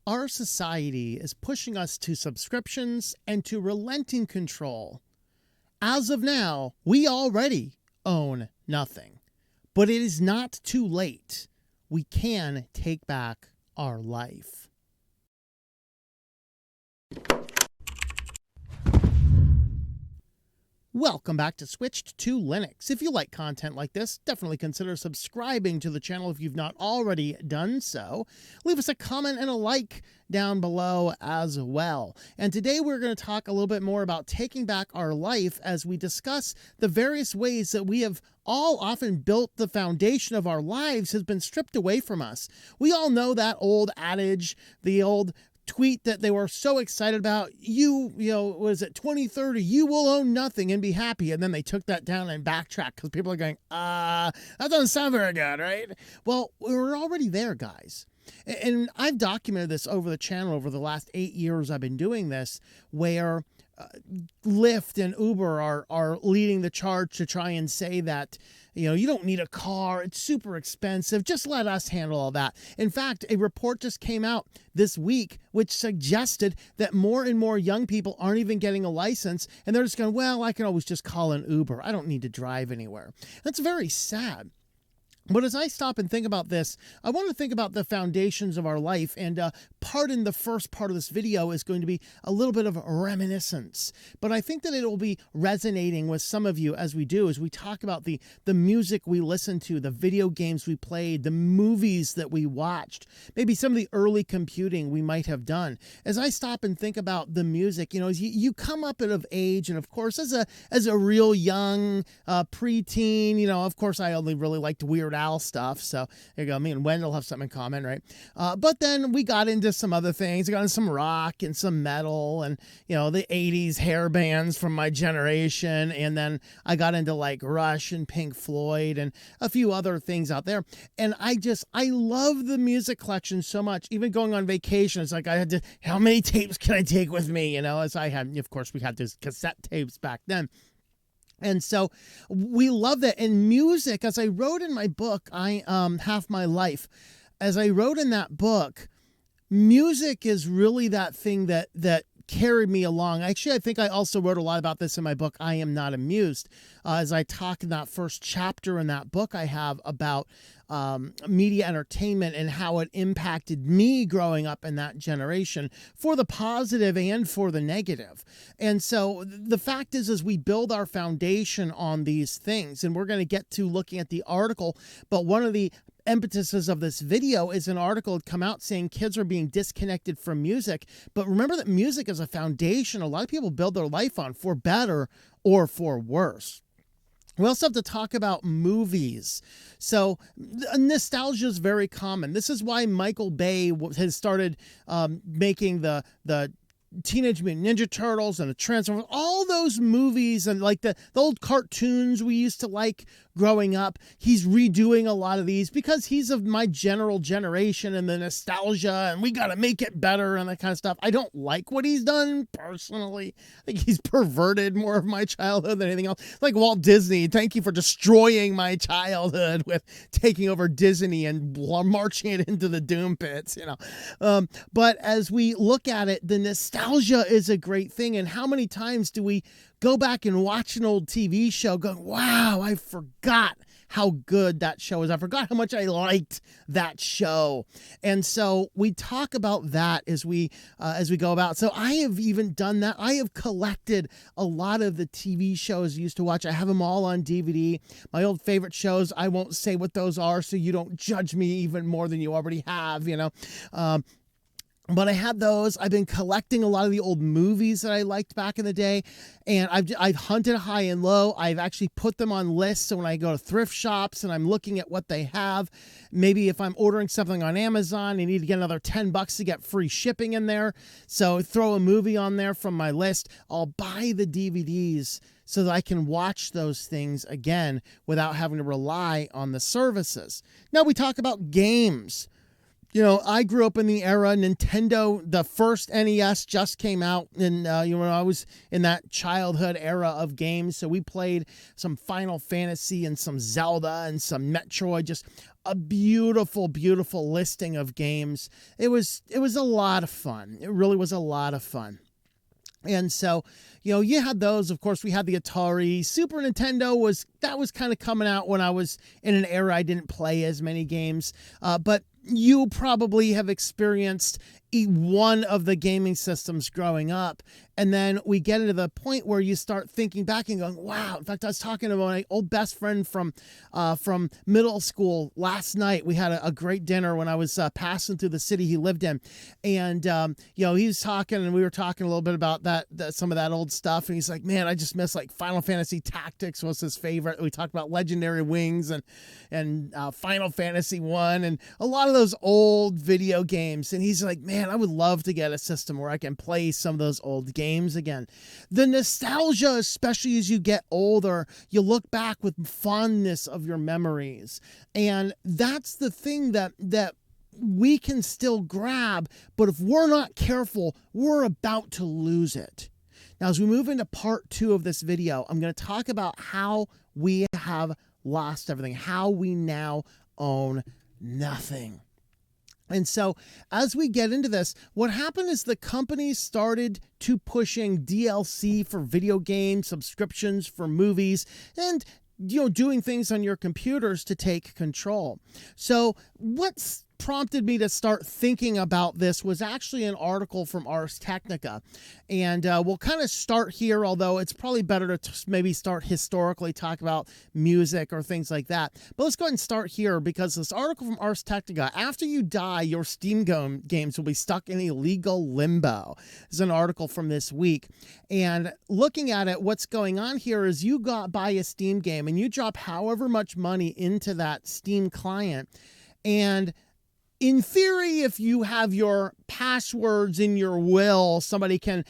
Our society is pushing us to subscriptions and to relenting control. As of now, we already own nothing. But it is not too late. We can take back our life. Welcome back to Switched to Linux. If you like content like this, definitely consider subscribing to the channel if you've not already done so. Leave us a comment and a like down below as well. And today we're going to talk a little bit more about taking back our life as we discuss the various ways that we have all often built the foundation of our lives has been stripped away from us. We all know that old adage, the old tweet that they were so excited about, was it 2030, you will own nothing and be happy. And then they took that down and backtracked because people are going, that doesn't sound very good, right? Well, we're already there, guys. And I've documented this over the channel over the last 8 years I've been doing this, where Lyft and Uber are leading the charge to try and say that, you don't need a car. It's super expensive. Just let us handle all that. In fact, a report just came out this week which suggested that more and more young people aren't even getting a license. And they're just going, well, I can always just call an Uber. I don't need to drive anywhere. That's very sad. But as I stop and think about this, I want to think about the foundations of our life, and pardon the first part of this video is going to be a little bit of a reminiscence. But I think that it will be resonating with some of you as we talk about the music we listened to, the video games we played, the movies that we watched, maybe some of the early computing we might have done. As I stop and think about the music, as you come up of age, and of course as a real young preteen, of course I only really liked Weird Al stuff. So there you go. Me and Wendell have something in common, right? But then we got into some other things. I got into some rock and some metal and, the 80s hair bands from my generation. And then I got into like Rush and Pink Floyd and a few other things out there. And I love the music collection so much. Even going on vacation, it's like I had to, how many tapes can I take with me? As I had, of course, we had those cassette tapes back then. And so we love that. And music, as I wrote in my book, Half My Life, as I wrote in that book, music is really that thing that carried me along. Actually, I think I also wrote a lot about this in my book, I Am Not Amused. As I talk in that first chapter in that book I have about media entertainment and how it impacted me growing up in that generation for the positive and for the negative. And so the fact is we build our foundation on these things, and we're going to get to looking at the article, but one of the impetuses of this video is an article had come out saying kids are being disconnected from music. But remember that music is a foundation a lot of people build their life on, for better or for worse. We also have to talk about movies. So nostalgia is very common. This is why Michael Bay has started making the Teenage Mutant Ninja Turtles and the Transformers, all those movies and like the old cartoons we used to like growing up. He's redoing a lot of these because he's of my general generation and the nostalgia and we got to make it better and that kind of stuff. I don't like what he's done personally. I think he's perverted more of my childhood than anything else. Like Walt Disney, thank you for destroying my childhood with taking over Disney and marching it into the doom pits, But as we look at it, the nostalgia is a great thing. And how many times do we go back and watch an old TV show going, wow, I forgot how good that show is. I forgot how much I liked that show. And so we talk about that as we go about. So I have even done that. I have collected a lot of the TV shows I used to watch. I have them all on DVD. My old favorite shows, I won't say what those are so you don't judge me even more than you already have, But I had those. I've been collecting a lot of the old movies that I liked back in the day, and I've hunted high and low. I've actually put them on lists, so when I go to thrift shops and I'm looking at what they have, maybe if I'm ordering something on Amazon, I need to get another $10 to get free shipping in there. So throw a movie on there from my list. I'll buy the DVDs so that I can watch those things again without having to rely on the services. Now we talk about games. You know, I grew up in the era Nintendo, the first NES just came out, and you know, I was in that childhood era of games. So we played some Final Fantasy and some Zelda and some Metroid, just a beautiful, beautiful listing of games. It was a lot of fun. It really was a lot of fun. And so, you know, you had those. Of course, we had the Atari. Super Nintendo was kind of coming out when I was in an era I didn't play as many games. But you probably have experienced one of the gaming systems growing up. And then we get into the point where you start thinking back and going, wow. In fact, I was talking to my old best friend from middle school last night. We had a great dinner when I was passing through the city he lived in. And, you know, he was talking, and we were talking a little bit about some of that old stuff. And he's like, man, I just miss like Final Fantasy Tactics was his favorite. We talked about Legendary Wings and Final Fantasy 1 and a lot of those old video games. And he's like, man, I would love to get a system where I can play some of those old games again. The nostalgia, especially as you get older, you look back with fondness of your memories. And that's the thing that we can still grab, but if we're not careful, we're about to lose it. Now, as we move into part 2 of this video, I'm going to talk about how we have lost everything, how we now own nothing. And so as we get into this, what happened is the companies started to pushing DLC for video games, subscriptions for movies, and, you know, doing things on your computers to take control. So what's prompted me to start thinking about this was actually an article from Ars Technica. And we'll kind of start here, although it's probably better to maybe start historically, talk about music or things like that. But let's go ahead and start here, because this article from Ars Technica, after you die, your Steam games will be stuck in a legal limbo. This is an article from this week. And looking at it, what's going on here is you buy a Steam game and you drop however much money into that Steam client, and in theory, if you have your passwords in your will, somebody can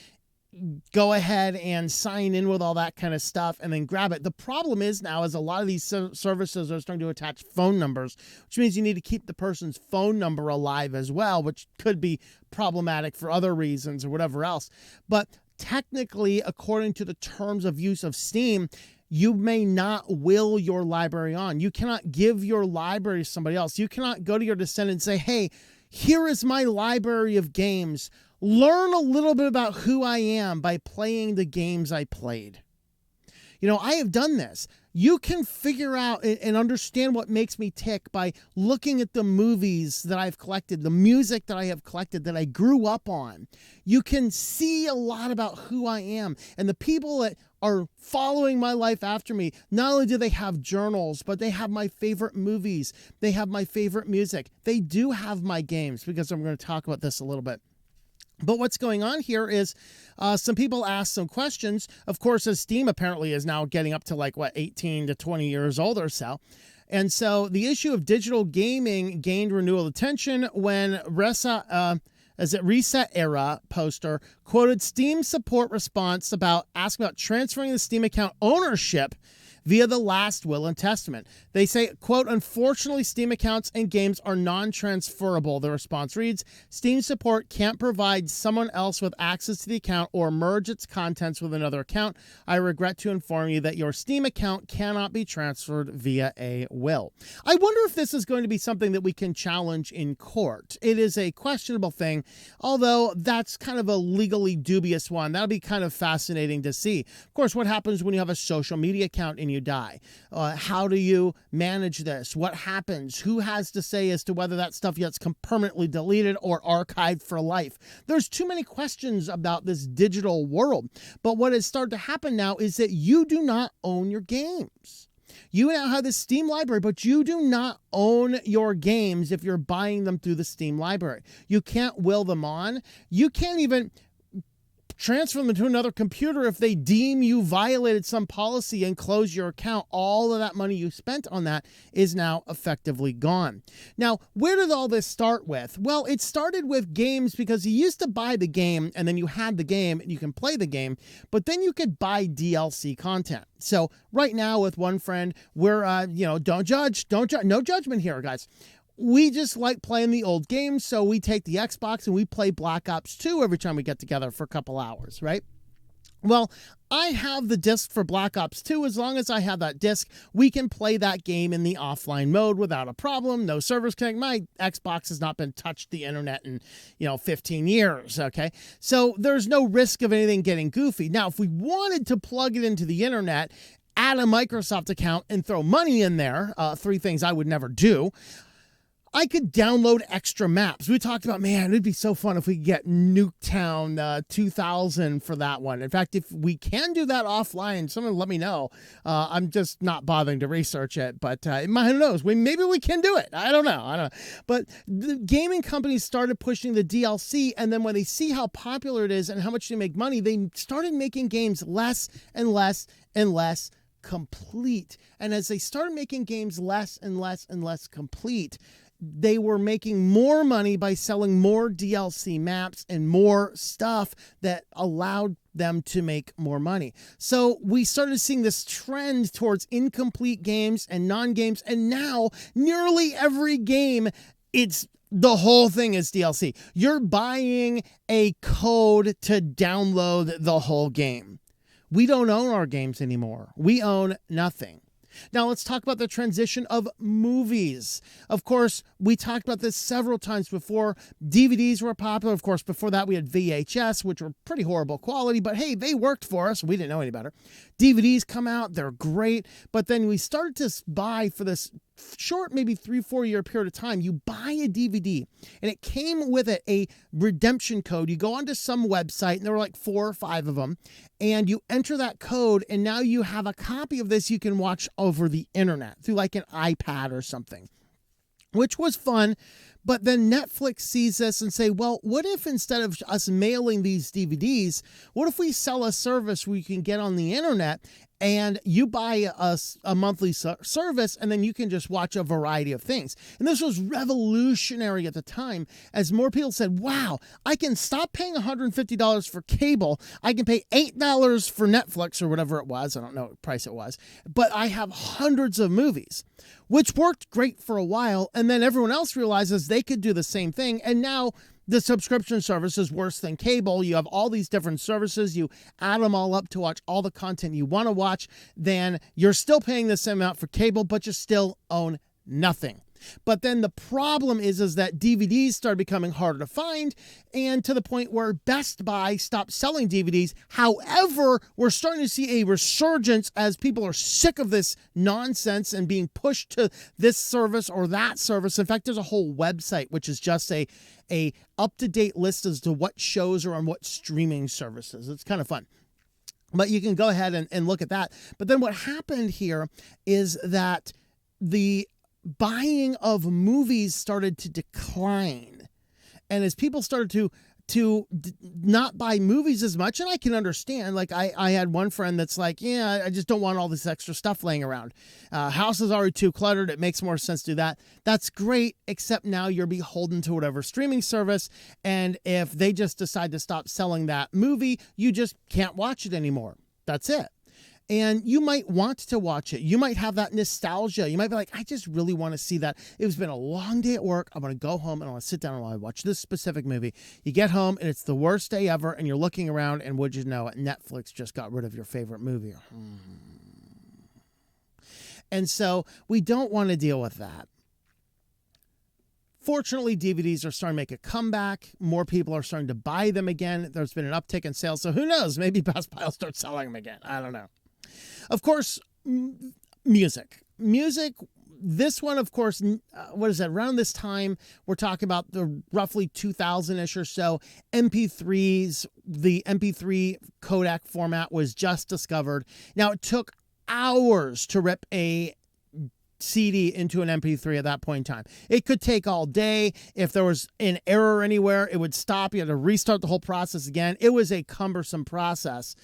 go ahead and sign in with all that kind of stuff and then grab it. The problem is now is a lot of these services are starting to attach phone numbers, which means you need to keep the person's phone number alive as well, which could be problematic for other reasons or whatever else. But technically, according to the terms of use of Steam, you may not will your library on. You cannot give your library to somebody else. You cannot go to your descendant and say, hey, here is my library of games. Learn a little bit about who I am by playing the games I played. You know, I have done this. You can figure out and understand what makes me tick by looking at the movies that I've collected, the music that I have collected that I grew up on. You can see a lot about who I am. And the people that are following my life after me, not only do they have journals, but they have my favorite movies. They have my favorite music. They do have my games, because I'm going to talk about this a little bit. But what's going on here is some people ask some questions. Of course, as Steam apparently is now getting up to like, 18 to 20 years old or so. And so the issue of digital gaming gained renewal attention when Reset Era poster quoted Steam support response asking about transferring the Steam account ownership via the last will and testament. They say, quote, unfortunately, Steam accounts and games are non-transferable. The response reads, Steam support can't provide someone else with access to the account or merge its contents with another account. I regret to inform you that your Steam account cannot be transferred via a will. I wonder if this is going to be something that we can challenge in court. It is a questionable thing, although that's kind of a legally dubious one. That'll be kind of fascinating to see. Of course, what happens when you have a social media account in you die? How do you manage this? What happens? Who has to say as to whether that stuff gets permanently deleted or archived for life? There's too many questions about this digital world. But what has started to happen now is that you do not own your games. You now have the Steam library, but you do not own your games if you're buying them through the Steam library. You can't will them on. You can't even transfer them to another computer if they deem you violated some policy and close your account. All of that money you spent on that is now effectively gone. Now, where did all this start with? Well, it started with games, because you used to buy the game and then you had the game and you can play the game, but then you could buy DLC content. So right now with one friend, we're, don't judge, no judgment here, guys. we just like playing the old games, so we take the Xbox and we play Black Ops 2 every time we get together for a couple hours, right? Well, I have the disc for Black Ops 2. As long as I have that disc, we can play that game in the offline mode without a problem. No servers connect. My Xbox has not been touched the internet in, 15 years, okay? So there's no risk of anything getting goofy. Now, if we wanted to plug it into the internet, add a Microsoft account, and throw money in there, three things I would never do, I could download extra maps. We talked about, man, it'd be so fun if we could get Nuketown 2000 for that one. In fact, if we can do that offline, someone let me know. I'm just not bothering to research it, but who knows? Maybe we can do it. I don't know. But the gaming companies started pushing the DLC, and then when they see how popular it is and how much they make money, they started making games less and less and less complete. And as they started making games less and less and less complete, they were making more money by selling more DLC maps and more stuff that allowed them to make more money. So we started seeing this trend towards incomplete games and non-games, and now nearly every game, the whole thing is DLC. You're buying a code to download the whole game. We don't own our games anymore. We own nothing. Now let's talk about the transition of movies. Of course, we talked about this several times before. DVDs were popular. Of course, before that we had VHS, which were pretty horrible quality, but hey, they worked for us. We didn't know any better. DVDs come out, they're great, but then we started to buy for this short, maybe 3-4 year period of time, you buy a DVD and it came with it a redemption code. You go onto some website, and there were like 4 or 5 of them, and you enter that code, and now you have a copy of this you can watch over the internet through like an iPad or something, which was fun. But then Netflix sees this and say, well, what if instead of us mailing these DVDs, what if we sell a service where you can get on the internet and you buy a monthly service, and then you can just watch a variety of things. And this was revolutionary at the time, as more people said, wow, I can stop paying $150 for cable. I can pay $8 for Netflix or whatever it was. I don't know what price it was, but I have hundreds of movies, which worked great for a while. And then everyone else realizes they could do the same thing. And now the subscription service is worse than cable. You have all these different services. You add them all up to watch all the content you want to watch. Then you're still paying the same amount for cable, but you still own nothing. But then the problem is that DVDs started becoming harder to find, and to the point where Best Buy stopped selling DVDs. However, we're starting to see a resurgence as people are sick of this nonsense and being pushed to this service or that service. In fact, there's a whole website which is just a up-to-date list as to what shows are on what streaming services. It's kind of fun. But you can go ahead and look at that. But then what happened here is that the buying of movies started to decline. And as people started to not buy movies as much, and I can understand, like I had one friend that's like, yeah, I just don't want all this extra stuff laying around. House is already too cluttered. It makes more sense to do that. That's great, except now you're beholden to whatever streaming service. And if they just decide to stop selling that movie, you just can't watch it anymore. That's it. And you might want to watch it. You might have that nostalgia. You might be like, I just really want to see that. It's been a long day at work. I'm going to go home and I want to sit down and I want to watch this specific movie. You get home and it's the worst day ever, and you're looking around, and would you know it, Netflix just got rid of your favorite movie. And so we don't want to deal with that. Fortunately, DVDs are starting to make a comeback. More people are starting to buy them again. There's been an uptick in sales. So who knows? Maybe Best Buy will start selling them again. I don't know. Of course, music. This one, of course, what is that? Around this time, we're talking about the roughly 2000-ish or so. MP3s, the MP3 codec format was just discovered. Now, it took hours to rip a CD into an MP3 at that point in time. It could take all day. If there was an error anywhere, it would stop. You had to restart the whole process again. It was a cumbersome process.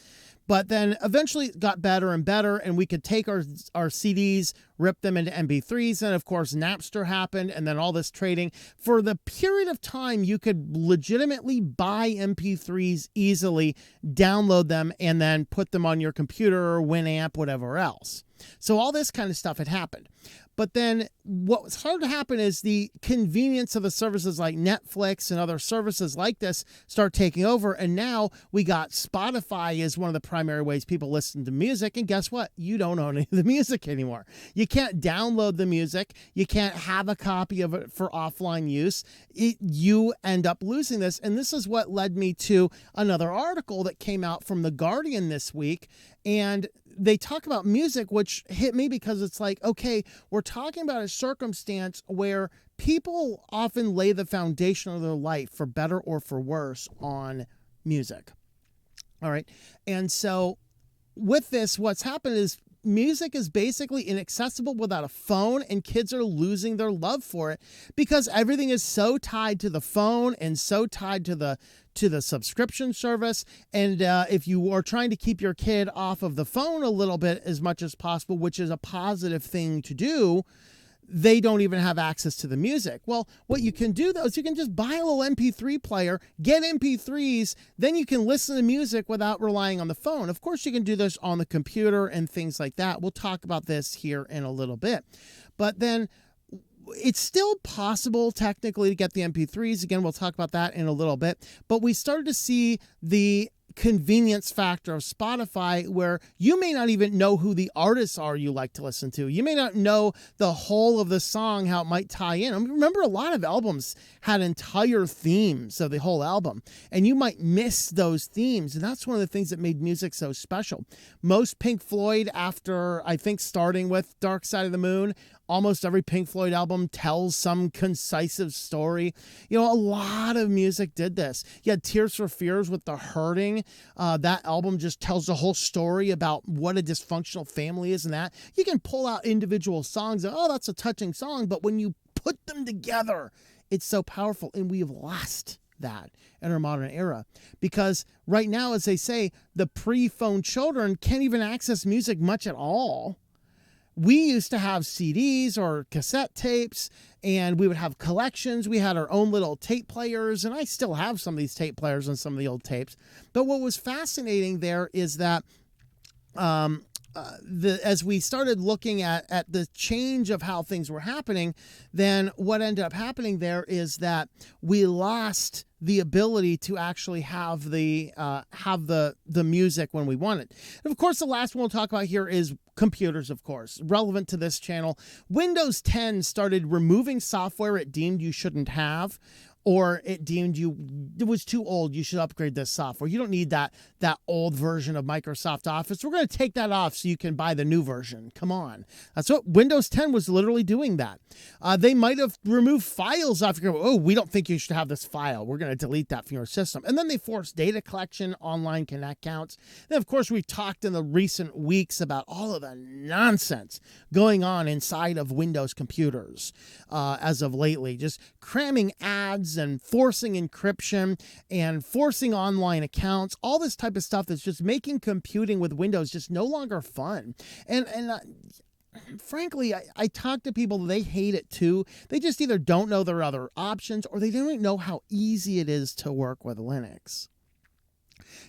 But then eventually it got better and better, and we could take our CDs, rip them into MP3s, and of course Napster happened, and then all this trading. For the period of time, you could legitimately buy MP3s easily, download them, and then put them on your computer or Winamp, whatever else. So all this kind of stuff had happened. But then what started to happen is the convenience of the services like Netflix and other services like this start taking over. And now we got Spotify as one of the primary ways people listen to music. And guess what? You don't own any of the music anymore. You can't download the music. You can't have a copy of it for offline use. You end up losing this. And this is what led me to another article that came out from The Guardian this week. And they talk about music, which hit me because it's like, okay, we're talking about a circumstance where people often lay the foundation of their life, for better or for worse, on music. All right. And so with this, what's happened is music is basically inaccessible without a phone, and kids are losing their love for it because everything is so tied to the phone and so tied to the subscription service. And if you are trying to keep your kid off of the phone a little bit as much as possible, which is a positive thing to do, they don't even have access to the music. Well, what you can do, though, is you can just buy a little MP3 player, get MP3s, then you can listen to music without relying on the phone. Of course, you can do this on the computer and things like that. We'll talk about this here in a little bit. But then it's still possible technically to get the MP3s. Again, we'll talk about that in a little bit. But we started to see the convenience factor of Spotify, where you may not even know who the artists are you like to listen to. You may not know the whole of the song, how it might tie in. I mean, remember, a lot of albums had entire themes of the whole album, and you might miss those themes. And that's one of the things that made music so special. Most Pink Floyd, after I think starting with Dark Side of the Moon, almost every Pink Floyd album tells some concisive story. You know, a lot of music did this. You had Tears for Fears with The Hurting. That album just tells the whole story about what a dysfunctional family is and that. You can pull out individual songs and, oh, that's a touching song. But when you put them together, it's so powerful. And we have lost that in our modern era. Because right now, as they say, the pre-phone children can't even access music much at all. We used to have CDs or cassette tapes, and we would have collections. We had our own little tape players, and I still have some of these tape players and some of the old tapes. But what was fascinating there is that as we started looking at the change of how things were happening, then what ended up happening there is that we lost the ability to actually have the music when we want it. And of course, the last one we'll talk about here is computers, of course, relevant to this channel. Windows 10 started removing software it deemed you shouldn't have, or it deemed it was too old. You should upgrade this software. You don't need that old version of Microsoft Office. We're going to take that off so you can buy the new version. Come on. That's what Windows 10 was literally doing that. They might have removed files off your, oh, we don't think you should have this file. We're going to delete that from your system. And then they forced data collection, online connect counts. Then, of course, we talked in the recent weeks about all of the nonsense going on inside of Windows computers as of lately. Just cramming ads and forcing encryption and forcing online accounts, all this type of stuff that's just making computing with Windows just no longer fun. And frankly, I talk to people, they hate it too. They just either don't know there are other options, or they don't know how easy it is to work with Linux.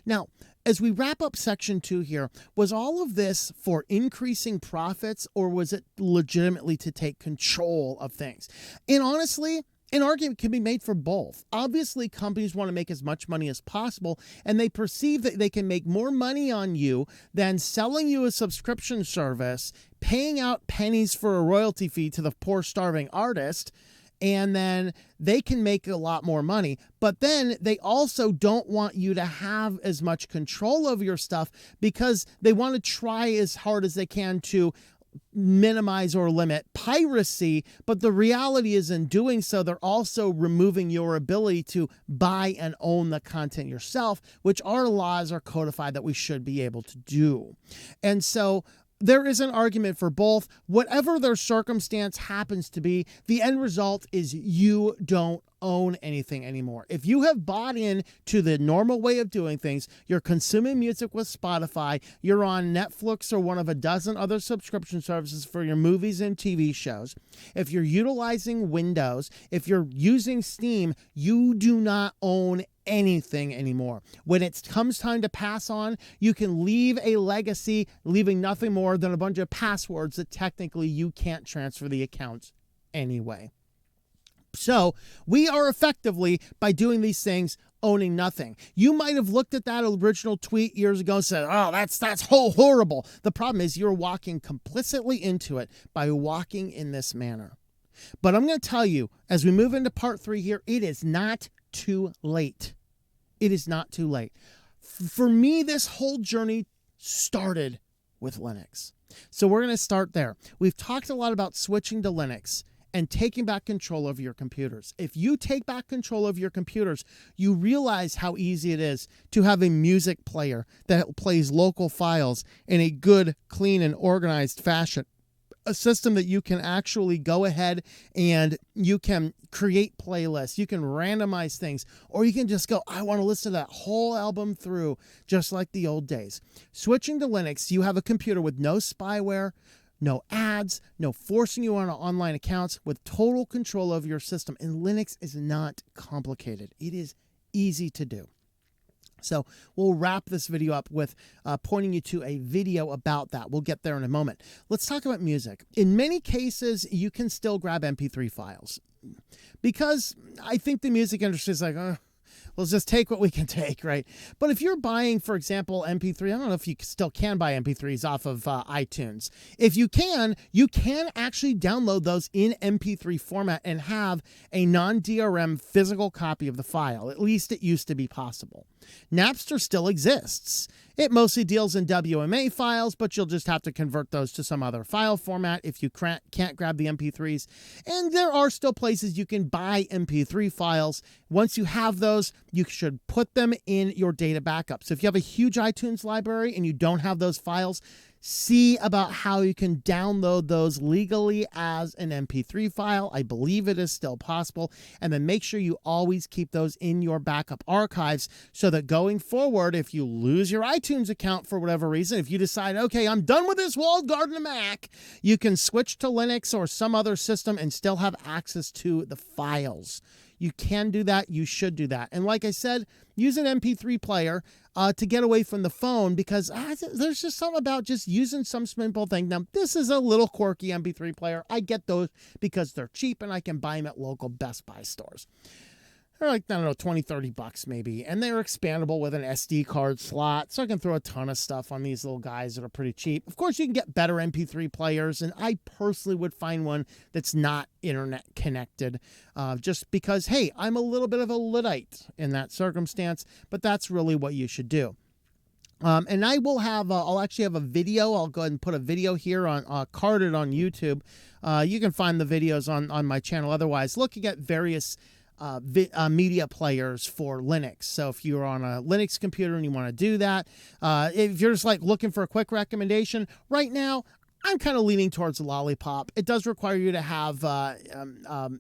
Now, as we wrap up section 2 here, was all of this for increasing profits, or was it legitimately to take control of things? And honestly, an argument can be made for both. Obviously, companies want to make as much money as possible, and they perceive that they can make more money on you than selling you a subscription service, paying out pennies for a royalty fee to the poor starving artist, and then they can make a lot more money. But then they also don't want you to have as much control over your stuff, because they want to try as hard as they can to minimize or limit piracy. But the reality is, in doing so, they're also removing your ability to buy and own the content yourself, which our laws are codified that we should be able to do. And so there is an argument for both. Whatever their circumstance happens to be, the end result is you don't own anything anymore. If you have bought in to the normal way of doing things, you're consuming music with Spotify, you're on Netflix or one of a dozen other subscription services for your movies and TV shows, if you're utilizing Windows, if you're using Steam, you do not own anything anymore. When it comes time to pass on, you can leave a legacy, leaving nothing more than a bunch of passwords that technically you can't transfer the accounts anyway. So we are effectively, by doing these things, owning nothing. You might have looked at that original tweet years ago and said, oh, that's horrible. The problem is you're walking complicitly into it by walking in this manner. But I'm going to tell you, as we move into part 3 here, it is not too late. It is not too late. For me, this whole journey started with Linux. So we're going to start there. We've talked a lot about switching to Linux and taking back control of your computers. If you take back control of your computers, you realize how easy it is to have a music player that plays local files in a good, clean, and organized fashion. A system that you can actually go ahead and you can create playlists, you can randomize things, or you can just go, I want to listen to that whole album through, just like the old days. Switching to Linux, you have a computer with no spyware, no ads, no forcing you on online accounts, with total control of your system. And Linux is not complicated. It is easy to do. So we'll wrap this video up with pointing you to a video about that. We'll get there in a moment. Let's talk about music. In many cases, you can still grab MP3 files because I think the music industry is like, let's just take what we can take, right? But if you're buying, for example, MP3, I don't know if you still can buy MP3s off of iTunes. If you can actually download those in MP3 format and have a non-DRM physical copy of the file. At least it used to be possible. Napster still exists. It mostly deals in WMA files, but you'll just have to convert those to some other file format if you can't grab the MP3s. And there are still places you can buy MP3 files. Once you have those, you should put them in your data backup. So if you have a huge iTunes library and you don't have those files, see about how you can download those legally as an MP3 file. I believe it is still possible. And then make sure you always keep those in your backup archives so that going forward, if you lose your iTunes account for whatever reason, if you decide, okay, I'm done with this walled garden Mac, you can switch to Linux or some other system and still have access to the files. You can do that. You should do that. And like I said, use an MP3 player to get away from the phone, because there's just something about just using some simple thing. Now, this is a little quirky MP3 player. I get those because they're cheap and I can buy them at local Best Buy stores. They're like, I don't know, 20, 30 bucks maybe. And they're expandable with an SD card slot. So I can throw a ton of stuff on these little guys that are pretty cheap. Of course, you can get better MP3 players. And I personally would find one that's not internet connected. Just because, hey, I'm a little bit of a Luddite in that circumstance. But that's really what you should do. And I will have, I'll actually have a video. I'll go ahead and put a video here on, carded on YouTube. You can find the videos on my channel. Otherwise, looking at various media players for Linux. So if you're on a Linux computer and you want to do that, if you're just like looking for a quick recommendation, right now, I'm kind of leaning towards Lollipop. It does require you to have,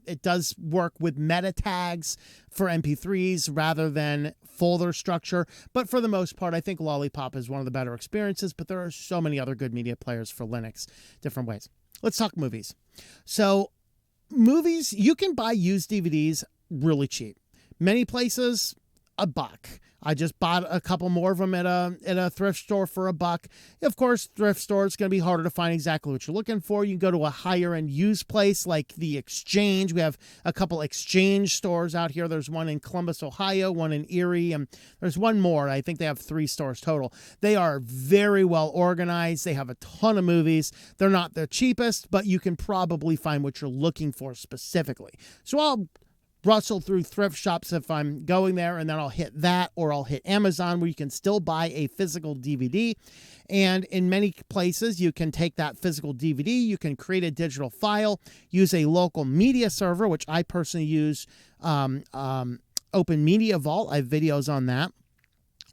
it does work with meta tags for MP3s rather than folder structure. But for the most part, I think Lollipop is one of the better experiences, but there are so many other good media players for Linux, different ways. Let's talk movies. So movies, you can buy used DVDs really cheap. Many places, $1. I just bought a couple more of them at a thrift store for $1. Of course, thrift store, it's going to be harder to find exactly what you're looking for. You can go to a higher end used place like the Exchange. We have a couple Exchange stores out here. There's one in Columbus, Ohio, one in Erie, and there's one more. I think they have 3 stores total. They are very well organized. They have a ton of movies. They're not the cheapest, but you can probably find what you're looking for specifically. So I'll rustle through thrift shops if I'm going there, and then I'll hit that, or I'll hit Amazon, where you can still buy a physical DVD. And in many places, you can take that physical DVD, you can create a digital file, use a local media server, which I personally use Open Media Vault. I have videos on that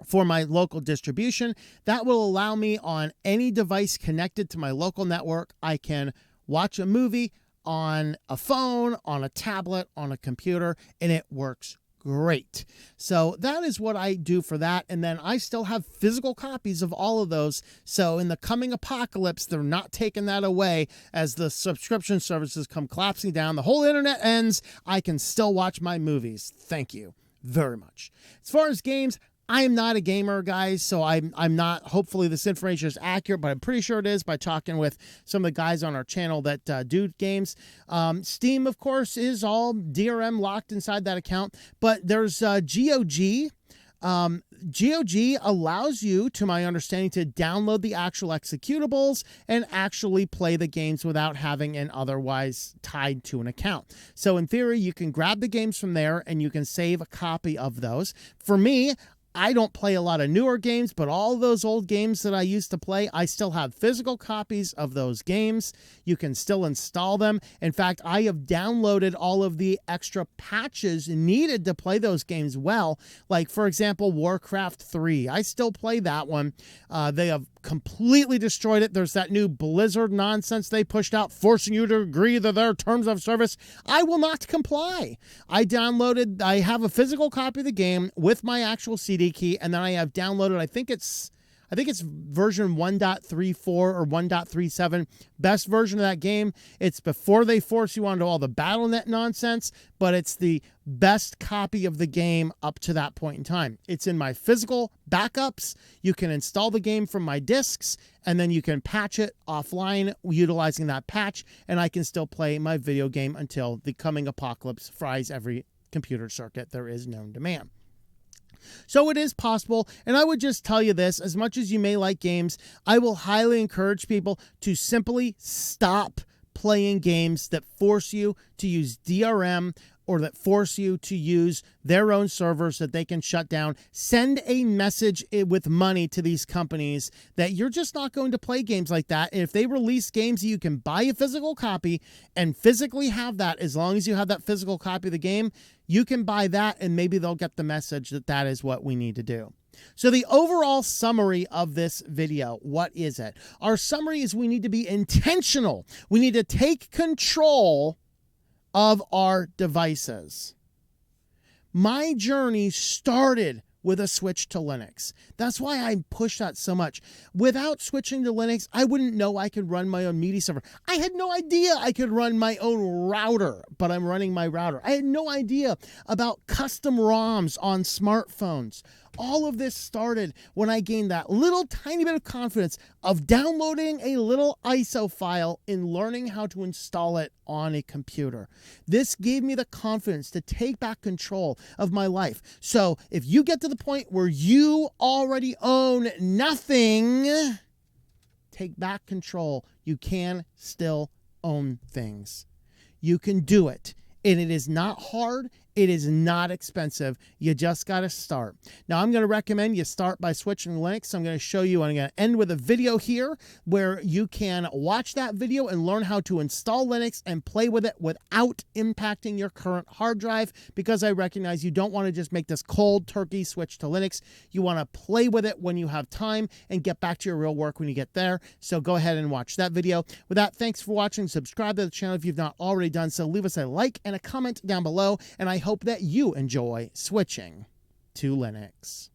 for my local distribution. That will allow me on any device connected to my local network. I can watch a movie on a phone, on a tablet, on a computer, and it works great. So that is what I do for that. And then I still have physical copies of all of those. So in the coming apocalypse, they're not taking that away as the subscription services come collapsing down. The whole internet ends. I can still watch my movies. Thank you very much. As far as games, I am not a gamer, guys, so I'm not, hopefully this information is accurate, but I'm pretty sure it is by talking with some of the guys on our channel that do games. Steam, of course, is all DRM locked inside that account, but there's GOG. GOG allows you, to my understanding, to download the actual executables and actually play the games without having an otherwise tied to an account. So in theory, you can grab the games from there and you can save a copy of those. For me, I don't play a lot of newer games, but all those old games that I used to play, I still have physical copies of those games. You can still install them. In fact, I have downloaded all of the extra patches needed to play those games well. Like, for example, Warcraft 3. I still play that one. They have completely destroyed it. There's that new Blizzard nonsense they pushed out, forcing you to agree to their terms of service. I will not comply. I have a physical copy of the game with my actual CD key, and then I have downloaded, I think it's version 1.34 or 1.37, best version of that game. It's before they force you onto all the BattleNet nonsense, but it's the best copy of the game up to that point in time. It's in my physical backups. You can install the game from my discs, and then you can patch it offline utilizing that patch, and I can still play my video game until the coming apocalypse fries every computer circuit there is known to man. So it is possible, and I would just tell you this, as much as you may like games, I will highly encourage people to simply stop playing games that force you to use DRM or that force you to use their own servers that they can shut down. Send a message with money to these companies that you're just not going to play games like that. And if they release games that you can buy a physical copy and physically have that, as long as you have that physical copy of the game, you can buy that and maybe they'll get the message that that is what we need to do. So the overall summary of this video, what is it? Our summary is we need to be intentional. We need to take control of our devices. My journey started with a switch to Linux. That's why I push that so much. Without switching to Linux, I wouldn't know I could run my own media server. I had no idea I could run my own router, but I'm running my router. I had no idea about custom ROMs on smartphones. All of this started when I gained that little tiny bit of confidence of downloading a little ISO file and learning how to install it on a computer. This gave me the confidence to take back control of my life. So if you get to the point where you already own nothing, take back control. You can still own things. You can do it. And it is not hard. It is not expensive. You just got to start. Now, I'm going to recommend you start by switching to Linux. I'm going to show you, and I'm going to end with a video here where you can watch that video and learn how to install Linux and play with it without impacting your current hard drive, because I recognize you don't want to just make this cold turkey switch to Linux. You want to play with it when you have time and get back to your real work when you get there. So go ahead and watch that video. With that, thanks for watching. Subscribe to the channel if you've not already done so. Leave us a like and a comment down below, and I hope that you enjoy switching to Linux.